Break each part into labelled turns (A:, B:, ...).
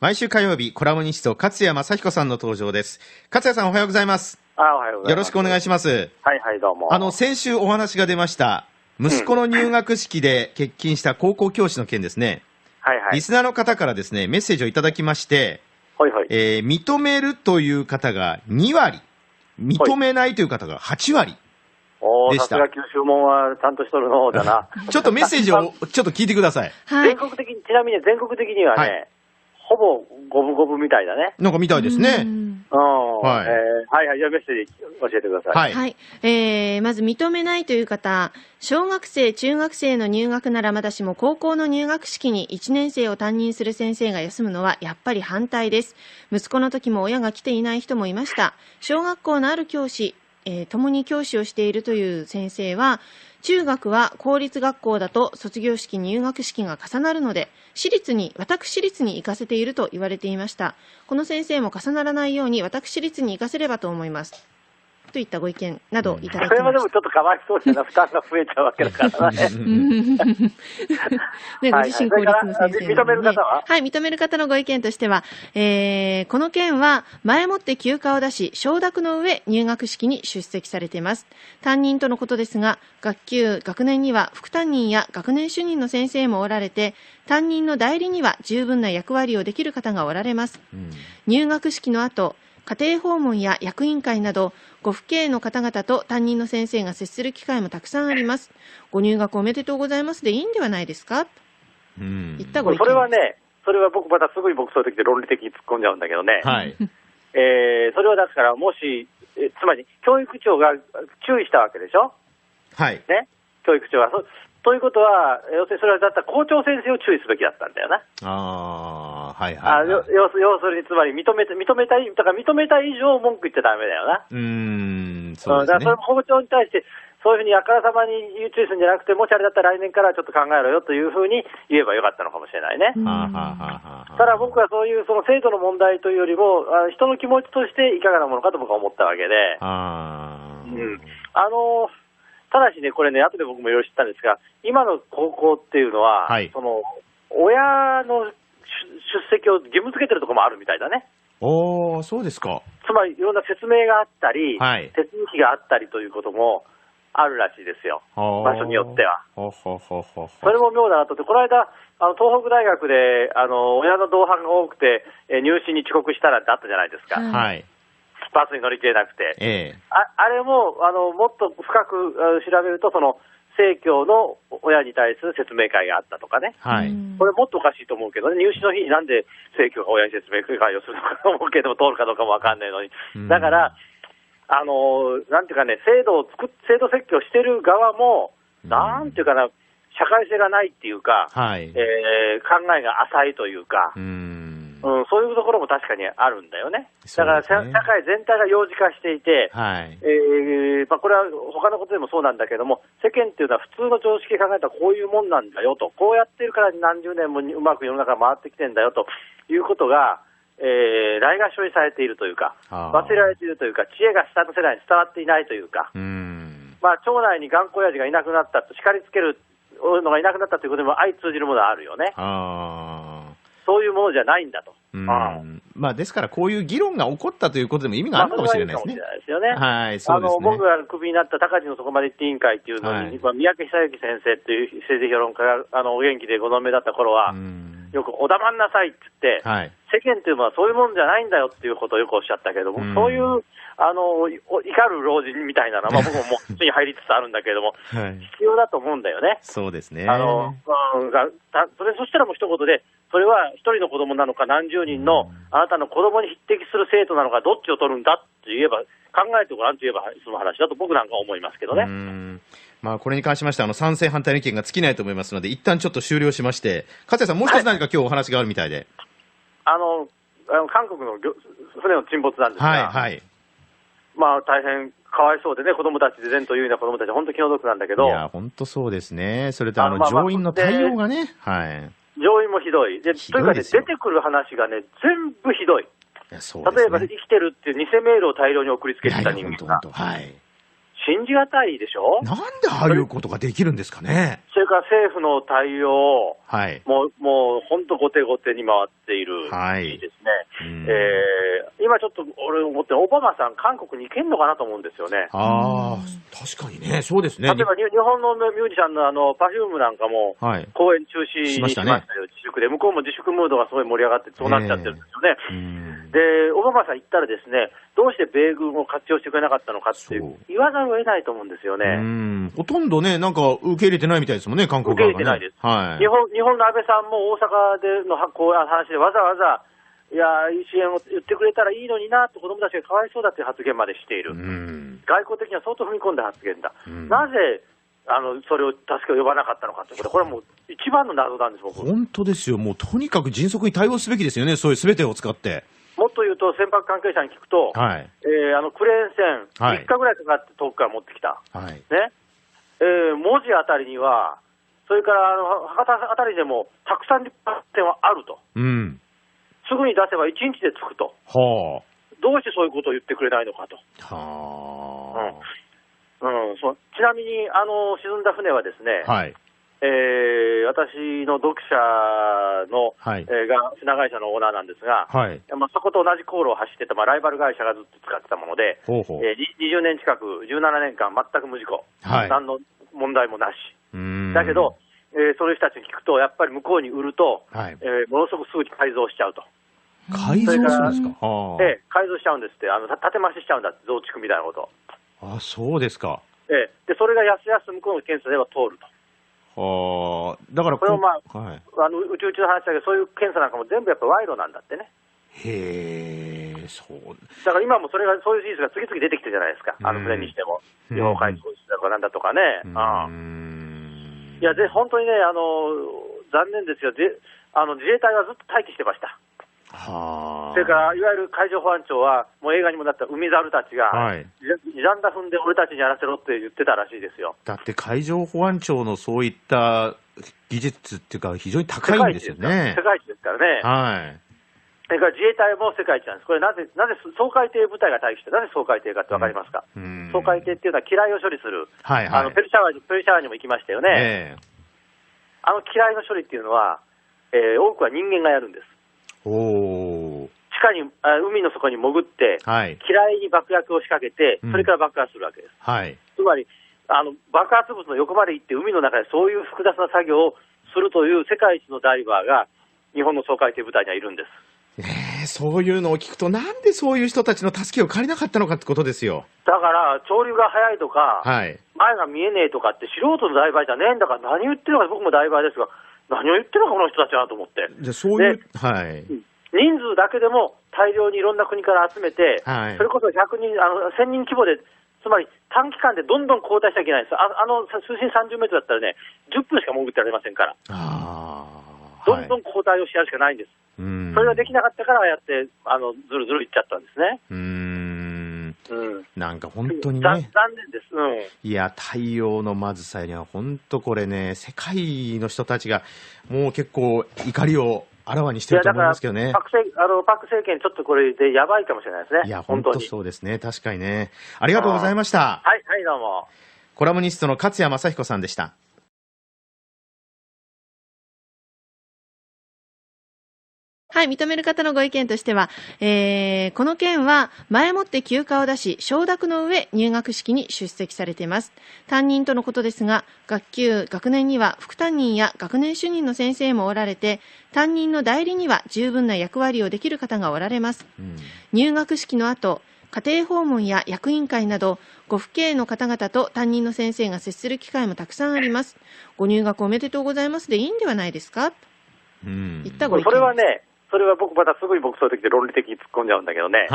A: 毎週火曜日コラムニスト勝谷正彦さんの登場です。勝谷さん、おはようございます。
B: おはようございます。
A: よろしくお願いします。
B: はいはい、どうも。
A: 先週お話が出ました息子の入学式で欠勤した高校教師の件ですね。
B: はいはい。
A: リスナーの方からですねメッセージをいただきまして、
B: はいはい。
A: 認めるという方が2割、認めないという方が8割でした。
B: さすが九州門はちゃんとしとるのだな。
A: ちょっとメッセージをちょっと聞いてください。
B: はい、全国的に、ちなみに全国的にはね、はい、ほぼ五分五分みたいだね。
A: なんかみたいですね。
B: はいはい、じゃあメッセージ教えてください。
C: はい。まず認めないという方、小学生、中学生の入学ならまだしも高校の入学式に1年生を担任する先生が休むのはやっぱり反対です。息子の時も親が来ていない人もいました。小学校のある教師、共に教師をしているという先生は、中学は公立学校だと卒業式入学式が重なるので私立に行かせていると言われていました。この先生も重ならないように私立に行かせればと思いますといったご意見などいただきました。
B: それはでもちょっとかわいそうじゃな、負担が増えちゃうわけだからね。
C: ご自身公立の先生、
B: 認める方は、
C: はい、認める方のご意見としては、この件は前もって休暇を出し承諾の上入学式に出席されています。担任とのことですが、学年には副担任や学年主任の先生もおられて、担任の代理には十分な役割をできる方がおられます。入学式の後、家庭訪問や役員会などご父兄の方々と担任の先生が接する機会もたくさんあります。ご入学おめでとうございますでいいんではないですかと言ったご意見。
B: それはね、それは僕またすぐにそういう時で論理的に突っ込んじゃうんだけどね、はい、それはだからもしつまり教育長が注意したわけでしょ、はいね、教育長はということは、要するにそれはだったら校長先生を注意すべきだったんだよな。
A: はいはい、はい。
B: 要するにつまり認めた以上文句言っちゃダメだよな。
A: そうですね。
B: だからそれ校長に対してそういうふうにあからさまに注意するんじゃなくて、もしあれだったら来年からちょっと考えろよというふうに言えばよかったのかもしれないね。ただ僕はそういうその制度の問題というよりも人の気持ちとしていかがなものかと僕は思ったわけで。ただしね、これね、後で僕もいろいろ知ったんですが、今の高校っていうのは、はい、その親の出席を義務付けてるところもあるみたいだね。
A: そうですか。
B: つまりいろんな説明があったり、はい、手続きがあったりということもあるらしいですよ、場所によっては。それも妙だなと。この間東北大学で親の同伴が多くて入試に遅刻したなんてあったじゃないですか。はい、バスに乗り切れなくて、あれももっと深く調べると、その生協の親に対する説明会があったとかね、はい、これもっとおかしいと思うけどね、入試の日になんで生協が親に説明会をするのかと思うけども、通るかどうかもわかんないのに、だからなんていうかね、制度設計をしてる側も、なんていうかな、社会性がないっていうか、はい、考えが浅いというか、そういうところも確かにあるんだよね。だから社会全体が幼児化していて、はい、これは他のことでもそうなんだけども、世間っていうのは普通の常識で考えたらこういうもんなんだよと、こうやってるから何十年もうまく世の中が回ってきてんだよということが、ないがしろにされているというか、忘れられているというか、知恵が下の世代に伝わっていないというか、町内に頑固親父がいなくなったと、叱りつけるのがいなくなったということでも相通じるものがあるよね。そういうものじゃないんだと。
A: ですからこういう議論が起こったということでも意味があるかもしれないですね。僕がクビになった高知のそこまで行って委員会っていうのに、三宅久之先生っていう政治評論家がお元気でご存命だった頃は、よくお黙んなさいって言って、世間というのはそういうもんじゃないんだよっていうことをよくおっしゃったけども、そういう怒る老人みたいなのは、僕ももう普通に入りつつあるんだけれども、必要だと思うんだよね。そうですね。
B: そしたらもう一言で、それは一人の子供なのか何十人のあなたの子供に匹敵する生徒なのかどっちを取るんだって言えば、考えてごらんと言えばその話だと僕なんかは思いますけどね。
A: これに関しまして賛成反対の意見が尽きないと思いますので、一旦ちょっと終了しまして、勝谷さんもう一つ何か今日お話があるみたいで、
B: 韓国の船の沈没なんですが、大変かわいそうでね、子供たちで前途優位な子供たちは本当気の毒なんだけど、いや
A: 本当そうですね。それと乗員の対応がね、
B: 乗員もひどいで、というかね、出てくる話がね全部ひどい。例えば生きてるっていう偽メールを大量に送りつけてた人間が、信じがたいでしょ。
A: なんでああいうことができるんですかね。
B: それから政府の対応、
A: はい、
B: もう本当後手後手に回っているですね、今ちょっと俺思ってオバマさん韓国に行けんのかなと思うんですよね。
A: 確かにね、そうですね。
B: 例えば日本のミュージシャンのパフュームなんかも公演中止にしましたよ、自粛で。向こうも自粛ムードがすごい盛り上がってそうなっちゃってるんですよね。でオバマさん行ったらですね、どうして米軍を活用してくれなかったのかって言わざるを得ないと思うんですよね。
A: ほとんどね、なんか受け入れてないみたいですもんね、韓国側がね。
B: 受け入れてないです。日本の安倍さんも大阪での話でわざわざ、いや、支援を言ってくれたらいいのになと、子どもたちがかわいそうだという発言までしている。外交的には相当踏み込んだ発言だ。なぜそれを助けを呼ばなかったのかということ、これはもう一番の謎なんです、僕。
A: 本当ですよ、もうとにかく迅速に対応すべきですよね、そういうすべてを使って。
B: もっと言うと、船舶関係者に聞くと、クレーン船、3日ぐらいかかって遠くから持ってきた、ね文字あたりには、それから博多あたりでもたくさん立派船はあると、すぐに出せば1日で着くと、どうしてそういうことを言ってくれないのかと。ちなみに沈んだ船はですね、私の読者の、が船会社のオーナーなんですが、そこと同じ航路を走ってた、ライバル会社がずっと使ってたもので、20年近く、17年間、全く無事故、何の問題もなし。だけど、そういう人たちに聞くと、やっぱり向こうに売ると、ものすごくすぐに改造しちゃうと。
A: 改造するんですか。
B: 改造しちゃうんですって、建て増ししちゃうんだって、増築みたいなこと。
A: そうですか。
B: で、それがやすやす向こうの検査では通ると。
A: だから
B: これもうちの話だけど、そういう検査なんかも全部やっぱ賄賂なんだってね。
A: そう
B: だから今もそういう事実が次々出てきてるじゃないですか、船にしても、違法改造だとかなんだとかね。いや本当にね、残念ですよ、自衛隊はずっと待機してました。それからいわゆる海上保安庁は、もう映画にもなった海猿たちが、時短だ踏んで俺たちにやらせろって言ってたらしいですよ。
A: だって海上保安庁のそういった技術っていうか、非常に高いんですよね。
B: 世界一ですからね。それから自衛隊も世界一なんです。これなぜ掃海艇部隊が待機して、なぜ掃海艇かって分かりますか。掃海艇っていうのは機雷を処理する、ペルシャワーにも行きましたよね。機雷の処理っていうのは、多くは人間がやるんです。地下に海の底に潜って、機雷に爆薬を仕掛けて、それから爆発するわけです。つまり爆発物の横まで行って、海の中でそういう複雑な作業をするという世界一のダイバーが、日本の掃海艇部隊にはいるんです。
A: そういうのを聞くと、なんでそういう人たちの助けを借りなかったのかってことですよ。
B: だから、潮流が速いとか、前が見えねえとかって、素人のダイバーじゃねえんだから、何言ってるのか、僕もダイバーですが、何を言ってるのか、この人たちはと思って。
A: そういう、
B: 人数だけでも大量にいろんな国から集めて、それこそ100人、1000人規模で、つまり短期間でどんどん交代しなきゃいけないんです。水深30メートルだったらね、10分しか潜ってられませんから。どんどん交代をしやるしかないんです。それができなかったから、ああやってずるずるいっちゃったんですね。
A: なんか本当にね、
B: 残念です。
A: いや、対応のまずさには、本当これね、世界の人たちがもう結構怒りをあらわにしてると思いますけどね。
B: パク政権、ちょっとこれでやばいかもしれないですね。
A: いや、本当そうですね、確かにね。ありがとうございました。
B: どうも。
A: コラムニストの勝谷正彦さんでした。
C: 認める方のご意見としては、この件は前もって休暇を出し、承諾の上入学式に出席されています。担任とのことですが、学年には副担任や学年主任の先生もおられて、担任の代理には十分な役割をできる方がおられます。入学式の後、家庭訪問や役員会など、ご父兄の方々と担任の先生が接する機会もたくさんあります。ご入学おめでとうございますでいいんではないですか、といったご意見です。
B: それは僕、またすぐにそういう時で論理的に突っ込んじゃうんだけどね。そ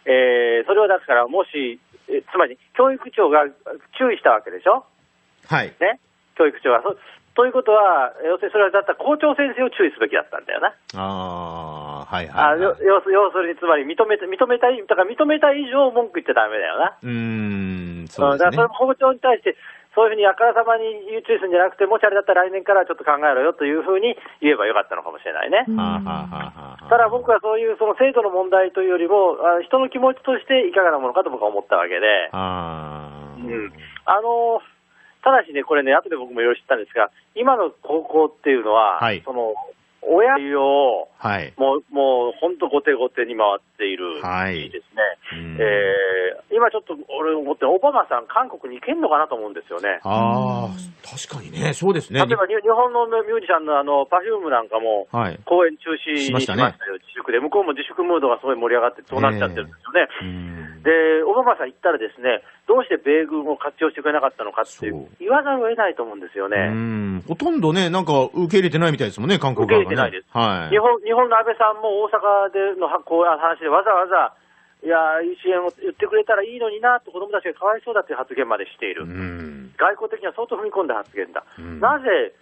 B: れはだから、もし、つまり教育長が注意したわけでしょ。教育長が。ということは、要するにそれはだったら校長先生を注意すべきだったんだよな。要するに、つまり認めた以上文句言っちゃダメだよな。だからそれも校長に対して、そういうふうにあからさまに注意するんじゃなくて、もしあれだったら来年からちょっと考えろよというふうに言えばよかったのかもしれないね。ただ僕はそういうその制度の問題というよりも、人の気持ちとしていかがなものかと僕は思ったわけで、ただしね、これね、後で僕もいろいろ知ったんですが、今の高校っていうのは、はい、その親を、はい、もう本当、後手後手に回っているですね、今ちょっと俺思ってる、オバマさん、韓国に行けんのかなと思うんですよね。
A: 確かにね、そうですね。
B: 例えば日本のミュージシャンのパフュームなんかも、公演中止にしましたよ、自粛で。向こうも自粛ムードがすごい盛り上がって、そうなっちゃってるんですよね。で、オバマさん行ったらですね、どうして米軍を活用してくれなかったのかって言わざるを得ないと思うんですよね。
A: ほとんどね、なんか受け入れてないみたいですもんね、韓国側がね。受け入れてないです。
B: 日本の安倍さんも大阪での話でわざわざ、いや、支援を言ってくれたらいいのになと、子どもたちがかわいそうだという発言までしている。外交的には相当踏み込んだ発言だ。なぜ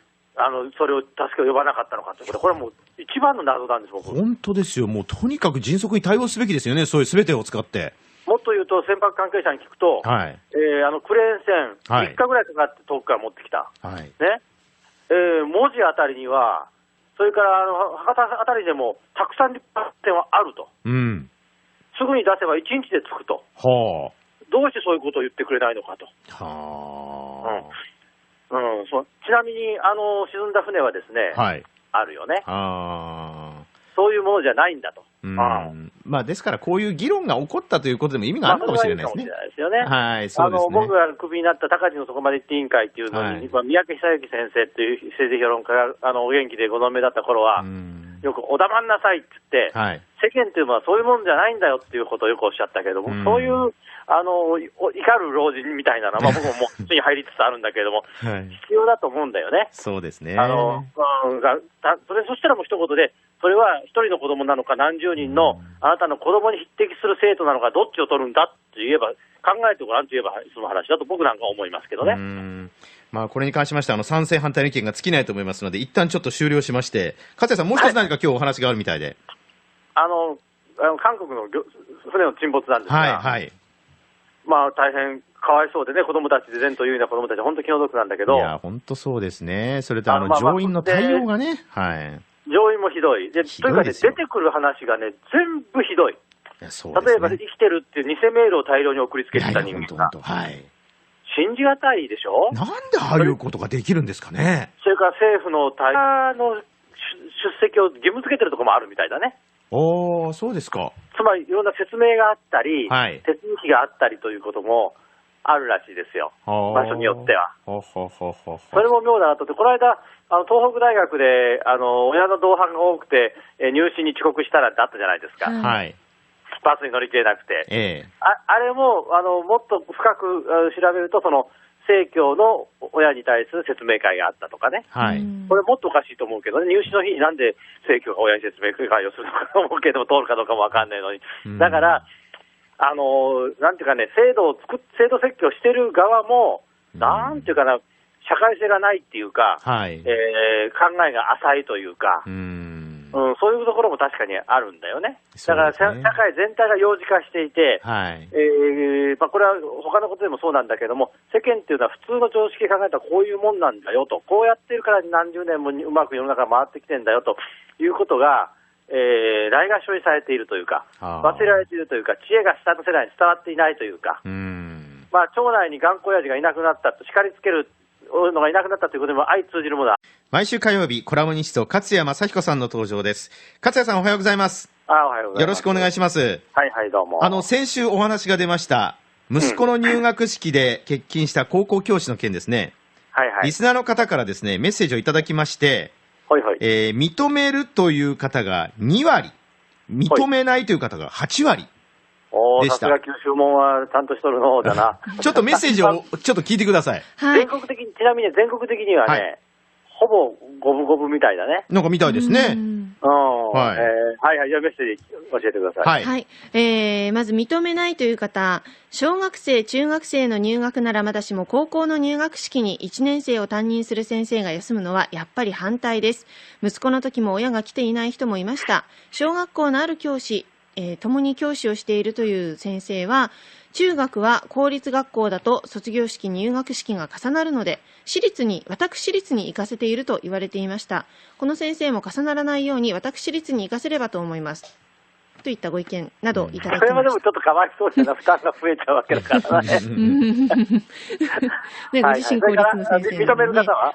B: それを助けを呼ばなかったのかということ、これはもう一番の謎なんです、僕。
A: 本当ですよ、もうとにかく迅速に対応すべきですよね、そういうすべてを使って。
B: もっと言うと、船舶関係者に聞くと、クレーン船、3日ぐらいかかって遠くから持ってきた、ね文字あたりには、それから博多あたりでもたくさん立派船はあると、すぐに出せば1日で着くと、どうしてそういうことを言ってくれないのかと。ちなみに沈んだ船はですね、あるよね。そういうものじゃないんだと。
A: ですから、こういう議論が起こったということでも意味があるかもしれないですね。
B: 僕がクビになった高知のそこまで行って委員会っていうのに、三宅久之先生という政治評論家がお元気でご存命だった頃は、よくお黙んなさいって言って、世間というのはそういうもんじゃないんだよっていうことをよくおっしゃったけども、そういう怒る老人みたいなのは、僕ももう普通に入りつつあるんだけれども、必要だと思うんだよね。
A: そうですね。
B: そしたらもう一言で、それは一人の子供なのか、何十人のあなたの子供に匹敵する生徒なのか、どっちを取るんだって言えば、考えてごらんと言えば、その話だと僕なんか思いますけどね。
A: これに関しましては賛成反対の意見が尽きないと思いますので、一旦ちょっと終了しまして、勝谷さん、もう一つ何か今日お話があるみたいで。
B: 韓国の船の沈没なんですが、大変かわいそうでね、子供たちで前途優位な子供たち、本当気の毒なんだけど。
A: いや、本当そうですね。それと乗員の対応がね。
B: 乗員もひどい。というかね、出てくる話がね、全部ひどい。例えば、生きてるっていう偽メールを大量に送りつけてた人間が。信じがたいでしょ。
A: なんでああいうことができるんですかね。
B: それから政府の出席を義務付けてるところもあるみたいだね。
A: そうですか。
B: つまり、いろんな説明があったり、手続きがあったりということもあるらしいですよ。場所によっては。それも妙だなと。この間、東北大学で、親の同伴が多くて、入試に遅刻したらってあったじゃないですか。バスに乗り切れなくて。あれも、もっと深く調べると、その、生協の親に対する説明会があったとかね。これもっとおかしいと思うけどね、入試の日になんで生協が親に説明会をするのかと思うけど、通るかどうかもわかんないのに。だから、なんていうかね、制度設計をしてる側も、なんていうかな、社会性がないっていうか、考えが浅いというか、そういうところも確かにあるんだよね。だから社会全体が幼児化していて、これは他のことでもそうなんだけども、世間っていうのは普通の常識で考えたらこういうもんなんだよと、こうやってるから何十年もうまく世の中が回ってきてんだよということが、ないがしろにされているというか、忘れられているというか、知恵が下の世代に伝わっていないというか、町内に頑固親父がいなくなったと叱りつけるのがいなくなったということでも相通じるものだ。
A: 毎週火曜日、コラムニスト勝谷正彦さんの登場です。勝谷さん、おはようございます。
B: おはようございます。
A: よろしくお願いします。
B: どうも。
A: 先週お話が出ました息子の入学式で欠勤した高校教師の件ですね。リスナーの方からですね、メッセージをいただきまして、認めるという方が2割、認めないという方が8割でした。
B: さすが九州門はちゃんとしとるのだな。
A: ちょっとメッセージをちょっと聞いてください。
B: ちなみに全国的にはね、ほぼ五分五分みたいだね。
A: なんかみたいですね。
B: じゃあメッセージ教えてくださ
C: い。まず認めないという方、小学生、中学生の入学ならまだしも高校の入学式に1年生を担任する先生が休むのはやっぱり反対です。息子の時も親が来ていない人もいました。小学校のある教師、共に教師をしているという先生は、中学は公立学校だと卒業式入学式が重なるので私立に行かせていると言われていました。この先生も重ならないように私立に行かせればと思います。といったご意見などいただきました。
B: それはでもちょっとかわいそうじゃな、負担が増えちゃうわけだからね。
C: ね、ご自身公立の先生、ね、
B: 認める方は